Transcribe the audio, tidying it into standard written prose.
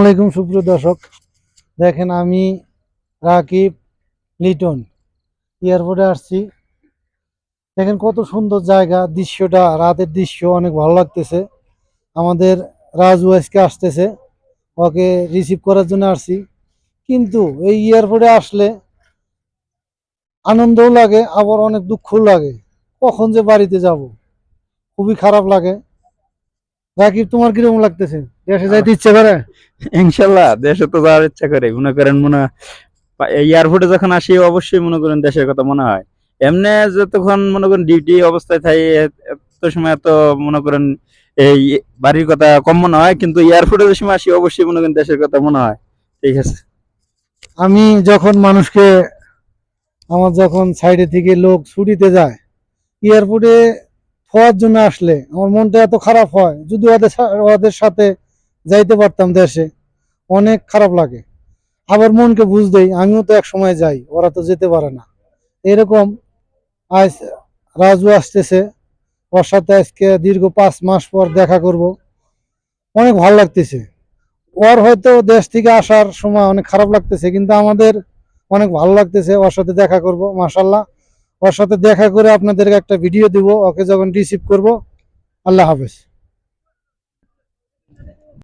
আসসালামাইকুম সুপ্রিয় দর্শক, দেখেন আমি রাকিব লিটন এয়ারপোর্টে আসছি। দেখেন কত সুন্দর জায়গা, দৃশ্যটা রাতের দৃশ্য অনেক ভালো লাগতেছে। আমাদের রাজু আজকে আসতেছে, ওকে রিসিভ করার জন্য আসছি। কিন্তু এই এয়ারপোর্টে আসলে আনন্দও লাগে, আবার অনেক দুঃখও লাগে। কখন যে বাড়িতে যাব, খুবই খারাপ লাগে। রাকিব, তোমার কিরকম লাগতেছে? দেশে যাইতে ইচ্ছে করে? ইনশাল্লাহ দেশে তো যাওয়ার ইচ্ছা করে মনে করেন এয়ারপোর্টে যখন আসি অবশ্যই মনে করেন দেশের কথা মনে হয়। এমনি যতক্ষণ মনে করেন ডিউটি অবস্থায় থাকি এত সময় তো মনে করেন এই বাড়ির কথা কম মনে হয়, কিন্তু এয়ারপোর্টে যে সময় আসি অবশ্যই মনে করেন দেশের কথা মনে হয়। ঠিক আছে। আমি যখন মানুষকে, আমার যখন সাইডে থেকে লোক ছুটিতে যায় এয়ারপোর্টে হওয়ার জন্য আসলে আমার মনটা এত খারাপ হয়। যদি ওদের সাথে যাইতে পারতাম দেশে, অনেক খারাপ লাগে। আবার মনকে বুঝ দেই, আমিও তো এক সময় যাই, ওরা তো যেতে পারে না। এরকম আজ রাজু আসতেছে, ওর সাথে আজকে দীর্ঘ 5 মাস পর দেখা করব। অনেক ভালো লাগতেছে। ওর হয়তো দেশ থেকে আসার সময় অনেক খারাপ লাগতেছে, কিন্তু আমাদের অনেক ভালো লাগতেছে। ওর সাথে দেখা করব, মাশাল্লাহ। ওর সাথে দেখা করে আপনাদেরকে একটা ভিডিও দিব ওকে যখন রিসিভ করব। আল্লাহ হাফেজ।